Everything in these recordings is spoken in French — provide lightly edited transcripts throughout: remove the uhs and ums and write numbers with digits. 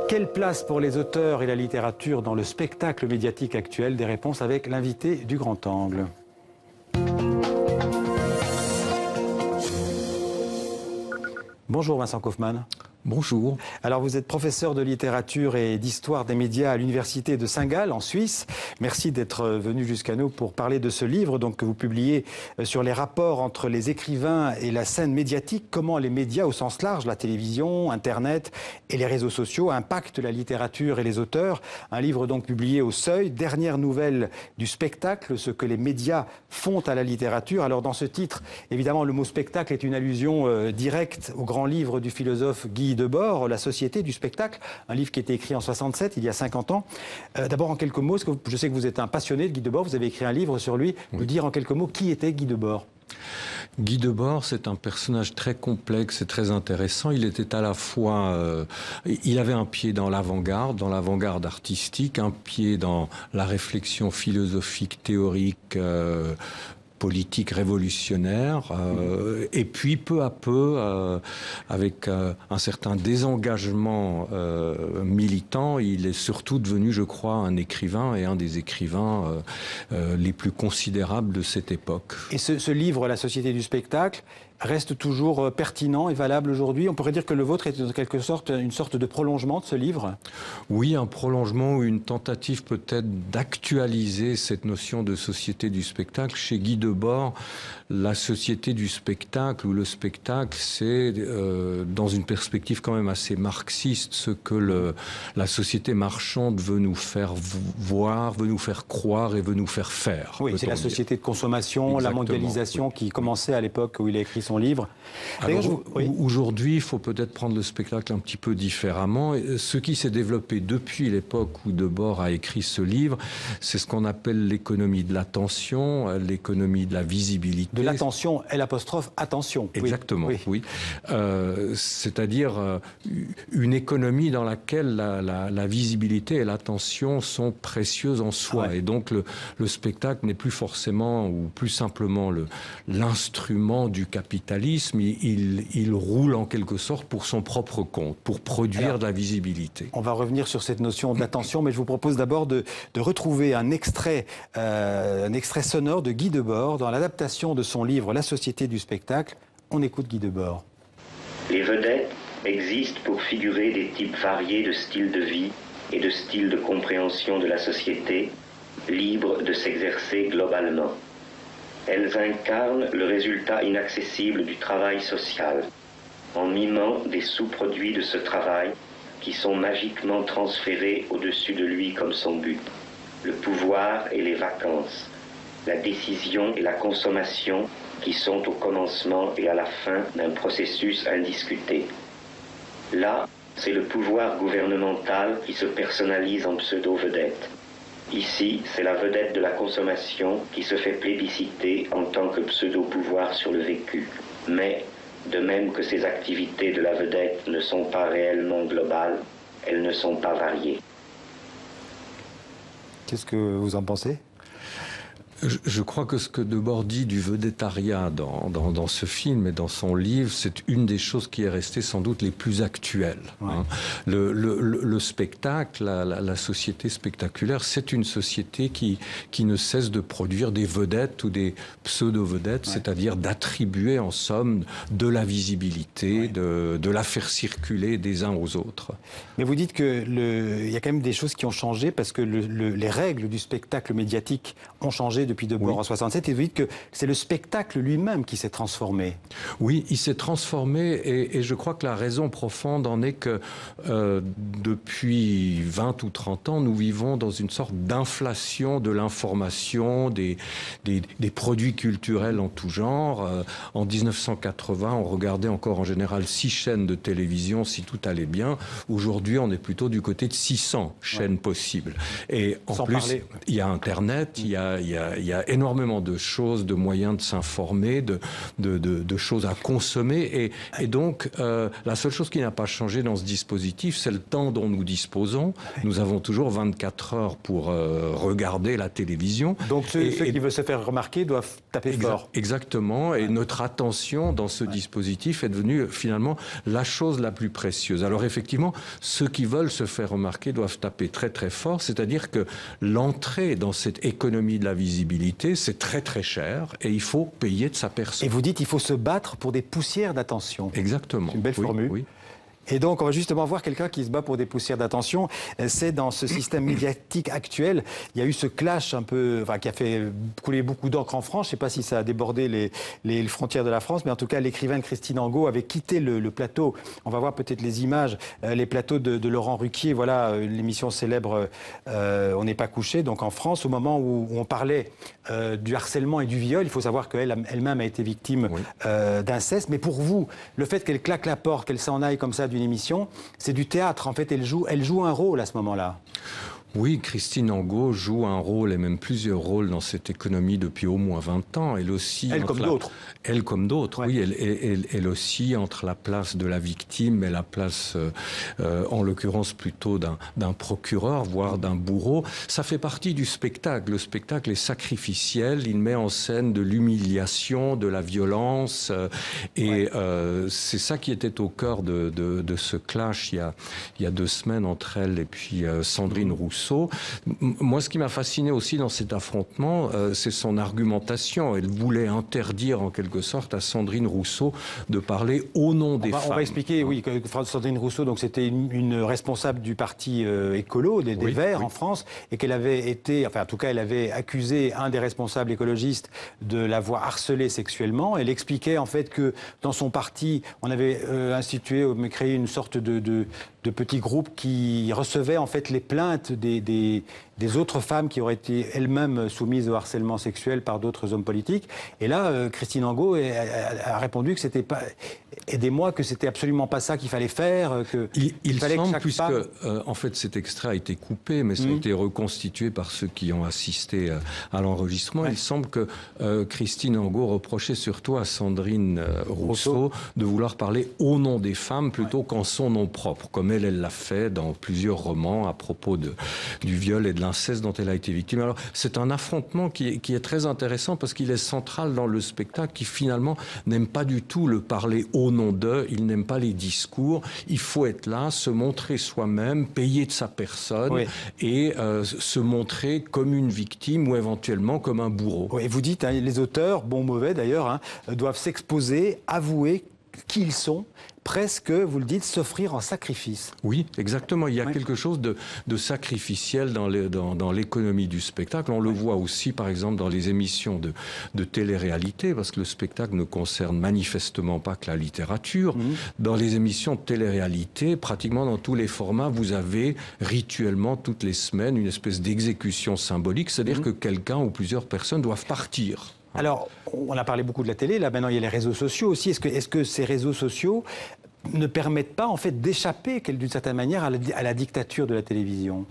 Quelle place pour les auteurs et la littérature dans le spectacle médiatique actuel? Des réponses avec l'invité du Grand Angle. Bonjour Vincent Kaufmann. Bonjour. Alors vous êtes professeur de littérature et d'histoire des médias à l'université de Saint-Gall en Suisse. Merci d'être venu jusqu'à nous pour parler de ce livre donc, que vous publiez sur les rapports entre les écrivains et la scène médiatique. Comment les médias au sens large, la télévision, Internet et les réseaux sociaux impactent la littérature et les auteurs. Un livre donc publié au Seuil, dernière nouvelle du spectacle, ce que les médias font à la littérature. Alors dans ce titre, évidemment le mot spectacle est une allusion directe au grand livre du philosophe Guy Debord, La Société du spectacle, un livre qui a été écrit en 67, il y a 50 ans. D'abord, en quelques mots, je sais que vous êtes un passionné de Guy Debord, vous avez écrit un livre sur lui. Oui. Vous dire en quelques mots, qui était Guy Debord? Guy Debord, c'est un personnage très complexe et très intéressant. Il était à la fois... il avait un pied dans l'avant-garde artistique, un pied dans la réflexion philosophique, théorique, politique révolutionnaire, et puis peu à peu, avec un certain désengagement militant, il est surtout devenu, je crois, un écrivain et un des écrivains les plus considérables de cette époque. Et ce livre, La Société du spectacle, reste toujours pertinent et valable aujourd'hui? On pourrait dire que le vôtre est en quelque sorte une sorte de prolongement de ce livre? Oui, un prolongement ou une tentative peut-être d'actualiser cette notion de société du spectacle. Chez Guy Debord, la société du spectacle ou le spectacle, c'est dans une perspective quand même assez marxiste, ce que la société marchande veut nous faire voir, veut nous faire croire et veut nous faire faire. Oui, c'est la société de consommation, exactement, la mondialisation qui commençait à l'époque où il a écrit son livre. Aujourd'hui, il faut peut-être prendre le spectacle un petit peu différemment. Ce qui s'est développé depuis l'époque où Debord a écrit ce livre, c'est ce qu'on appelle l'économie de l'attention, l'économie de la visibilité. De l'attention, L', attention. Exactement, oui. C'est-à-dire une économie dans laquelle la visibilité et l'attention sont précieuses en soi. Ouais. Et donc le spectacle n'est plus forcément ou plus simplement l'instrument du capitalisme, il roule en quelque sorte pour son propre compte, pour produire de la visibilité. On va revenir sur cette notion d'attention, mais je vous propose d'abord de retrouver un extrait sonore de Guy Debord dans l'adaptation de son livre La Société du spectacle. On écoute Guy Debord. Les vedettes existent pour figurer des types variés de styles de vie et de styles de compréhension de la société, libres de s'exercer globalement. Elles incarnent le résultat inaccessible du travail social, en mimant des sous-produits de ce travail qui sont magiquement transférés au-dessus de lui comme son but. Le pouvoir et les vacances, la décision et la consommation qui sont au commencement et à la fin d'un processus indiscuté. Là, c'est le pouvoir gouvernemental qui se personnalise en pseudo-vedette. Ici, c'est la vedette de la consommation qui se fait plébisciter en tant que pseudo-pouvoir sur le vécu. Mais, de même que ces activités de la vedette ne sont pas réellement globales, elles ne sont pas variées. Qu'est-ce que vous en pensez ? Je crois que ce que Debord dit du vedettariat dans ce film et dans son livre, c'est une des choses qui est restée sans doute les plus actuelles. Ouais. Hein. Le spectacle, la société spectaculaire, c'est une société qui ne cesse de produire des vedettes ou des pseudo-vedettes, ouais, c'est-à-dire d'attribuer en somme de la visibilité, ouais, de la faire circuler des uns aux autres. Mais vous dites qu'il y a quand même des choses qui ont changé parce que les règles du spectacle médiatique ont changé depuis Debord, oui, en 67, et vous dites que c'est le spectacle lui-même qui s'est transformé. Oui, il s'est transformé et je crois que la raison profonde en est que depuis 20 ou 30 ans, nous vivons dans une sorte d'inflation de l'information, des produits culturels en tout genre. En 1980, on regardait encore en général 6 chaînes de télévision si tout allait bien. Aujourd'hui, on est plutôt du côté de 600 chaînes, ouais, possibles. Et en plus, il y a Internet, il y a il y a énormément de choses, de moyens de s'informer, de choses à consommer. Et donc, la seule chose qui n'a pas changé dans ce dispositif, c'est le temps dont nous disposons. Nous avons toujours 24 heures pour regarder la télévision. Donc ceux qui veulent se faire remarquer doivent taper fort. Exactement. Et notre attention dans ce dispositif est devenue finalement la chose la plus précieuse. Alors effectivement, ceux qui veulent se faire remarquer doivent taper très très fort. C'est-à-dire que l'entrée dans cette économie de la visibilité, c'est très très cher et il faut payer de sa personne. Et vous dites qu'il faut se battre pour des poussières d'attention. Exactement. C'est une belle formule. Oui. Et donc, on va justement voir quelqu'un qui se bat pour des poussières d'attention. C'est dans ce système médiatique actuel, il y a eu ce clash un peu, enfin, qui a fait couler beaucoup d'encre en France. Je ne sais pas si ça a débordé les frontières de la France, mais en tout cas, l'écrivaine Christine Angot avait quitté le plateau. On va voir peut-être les images, les plateaux de Laurent Ruquier. Voilà, l'émission célèbre On n'est pas couché, donc en France, au moment où on parlait du harcèlement et du viol. Il faut savoir qu'elle-même a été victime d'inceste. Mais pour vous, le fait qu'elle claque la porte, qu'elle s'en aille comme ça d'une émission, c'est du théâtre. En fait, elle joue un rôle à ce moment-là. Oui, Christine Angot joue un rôle et même plusieurs rôles dans cette économie depuis au moins 20 ans. Elle aussi, elle comme d'autres. Elle comme d'autres, ouais. Oui. Elle aussi, entre la place de la victime et la place, en l'occurrence plutôt d'un procureur, voire d'un bourreau. Ça fait partie du spectacle. Le spectacle est sacrificiel. Il met en scène de l'humiliation, de la violence. C'est ça qui était au cœur de ce clash il y a 2 semaines entre elle et puis Sandrine Rousseau. Moi, ce qui m'a fasciné aussi dans cet affrontement, c'est son argumentation. Elle voulait interdire en quelque sorte à Sandrine Rousseau de parler au nom des femmes. On va expliquer, oui, que Sandrine Rousseau, donc c'était une responsable du parti écolo, des Verts en France, et qu'elle avait été, enfin en tout cas, elle avait accusé un des responsables écologistes de l'avoir harcelée sexuellement. Elle expliquait en fait que dans son parti, on avait créé une sorte de petits groupes qui recevaient en fait les plaintes des autres femmes qui auraient été elles-mêmes soumises au harcèlement sexuel par d'autres hommes politiques. Et là, Christine Angot a répondu que c'était pas... Aidez-moi, que c'était absolument pas ça qu'il fallait faire, il fallait semble, que chaque puisque femme... en fait cet extrait a été coupé, mais ça a été reconstitué par ceux qui ont assisté à l'enregistrement. Il semble que Christine Angot reprochait surtout à Sandrine Rousseau de vouloir parler au nom des femmes plutôt qu'en son nom propre, comme elle l'a fait dans plusieurs romans à propos du viol et de l'inceste dont elle a été victime. Alors c'est un affrontement qui est très intéressant parce qu'il est central dans le spectacle, qui finalement n'aime pas du tout le parler au nom d'eux, il n'aime pas les discours. Il faut être là, se montrer soi-même, payer de sa personne et se montrer comme une victime ou éventuellement comme un bourreau. Oui, vous dites, les auteurs, bons ou mauvais d'ailleurs, doivent s'exposer, avouer qui ils sont, presque, vous le dites, s'offrir en sacrifice. Oui, exactement. Il y a quelque chose de sacrificiel dans l'économie du spectacle. On le voit aussi, par exemple, dans les émissions de télé-réalité, parce que le spectacle ne concerne manifestement pas que la littérature. Dans les émissions de télé-réalité, pratiquement dans tous les formats, vous avez rituellement, toutes les semaines, une espèce d'exécution symbolique, c'est-à-dire que quelqu'un ou plusieurs personnes doivent partir. Alors, on a parlé beaucoup de la télé, là maintenant il y a les réseaux sociaux aussi. Est-ce que ces réseaux sociaux ne permettent pas en fait d'échapper d'une certaine manière à la dictature de la télévision ?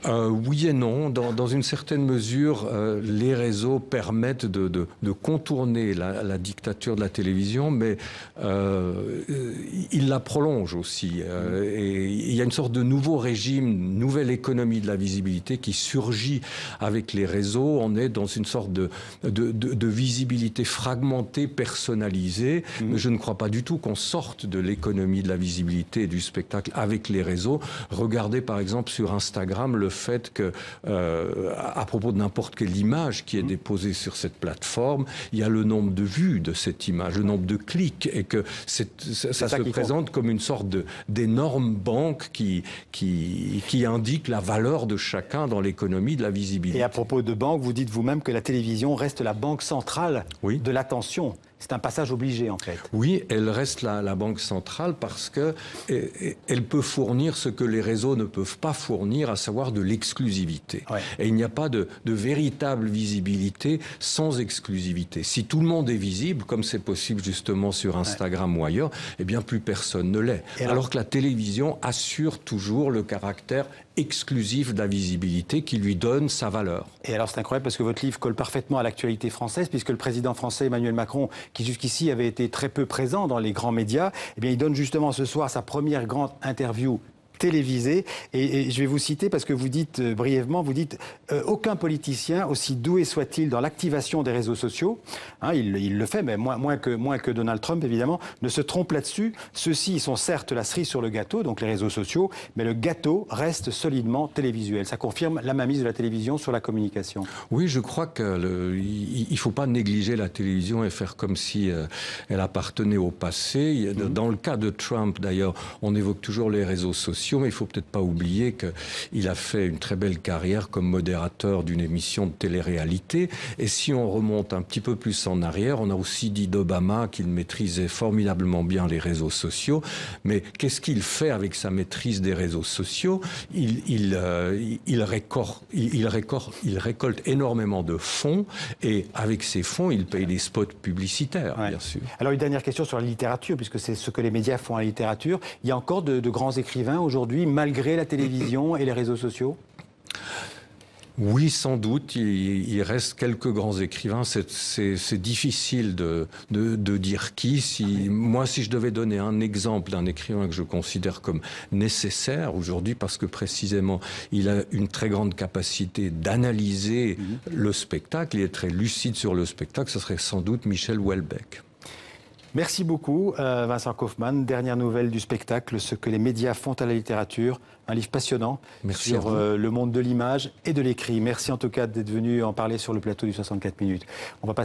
Oui et non. Dans une certaine mesure, les réseaux permettent de contourner la dictature de la télévision, mais ils la prolongent aussi. Et il y a une sorte de nouveau régime, nouvelle économie de la visibilité qui surgit avec les réseaux. On est dans une sorte de visibilité fragmentée, personnalisée. Mais je ne crois pas du tout qu'on sorte de l'économie de la visibilité et du spectacle avec les réseaux. Regardez par exemple sur Instagram le fait que, à propos de n'importe quelle image qui est déposée sur cette plateforme, il y a le nombre de vues de cette image, le nombre de clics, et que ça se présente comme une sorte d'énorme banque qui indique la valeur de chacun dans l'économie de la visibilité. Et à propos de banque, vous dites vous-même que la télévision reste la banque centrale de l'attention. c'est un passage obligé en fait. Oui, elle reste la banque centrale parce que elle peut fournir ce que les réseaux ne peuvent pas fournir, à savoir de l'exclusivité. Ouais. Et il n'y a pas de véritable visibilité sans exclusivité. Si tout le monde est visible, comme c'est possible justement sur Instagram ou ailleurs, eh bien plus personne ne l'est. Alors que la télévision assure toujours le caractère exclusif de la visibilité qui lui donne sa valeur. Et alors c'est incroyable parce que votre livre colle parfaitement à l'actualité française, puisque le président français Emmanuel Macron, qui jusqu'ici avait été très peu présent dans les grands médias, eh bien il donne justement ce soir sa première grande interview télévisée. Et je vais vous citer parce que vous dites brièvement, vous dites aucun politicien, aussi doué soit-il dans l'activation des réseaux sociaux, hein, il le fait, mais moins que Donald Trump évidemment, ne se trompe là-dessus. Ceux-ci sont certes la cerise sur le gâteau, donc les réseaux sociaux, mais le gâteau reste solidement télévisuel. Ça confirme la mainmise de la télévision sur la communication. Oui, je crois qu'il ne faut pas négliger la télévision et faire comme si elle appartenait au passé. Dans le cas de Trump d'ailleurs, on évoque toujours les réseaux sociaux, mais il ne faut peut-être pas oublier qu'il a fait une très belle carrière comme modérateur d'une émission de télé-réalité. Et si on remonte un petit peu plus en arrière, on a aussi dit d'Obama qu'il maîtrisait formidablement bien les réseaux sociaux. Mais qu'est-ce qu'il fait avec sa maîtrise des réseaux sociaux ? Il récolte énormément de fonds et avec ces fonds, il paye des spots publicitaires, bien sûr. Alors une dernière question sur la littérature, puisque c'est ce que les médias font à la littérature. Il y a encore de grands écrivains aujourd'hui, malgré la télévision et les réseaux sociaux ? Oui, sans doute. Il reste quelques grands écrivains. C'est difficile de dire qui. Moi, si je devais donner un exemple d'un écrivain que je considère comme nécessaire aujourd'hui, parce que précisément, il a une très grande capacité d'analyser le spectacle, il est très lucide sur le spectacle, ce serait sans doute Michel Houellebecq. Merci beaucoup, Vincent Kaufmann. Dernière nouvelle du spectacle, Ce que les médias font à la littérature. Un livre passionnant sur le monde de l'image et de l'écrit. Merci en tout cas d'être venu en parler sur le plateau du 64 minutes. On va passer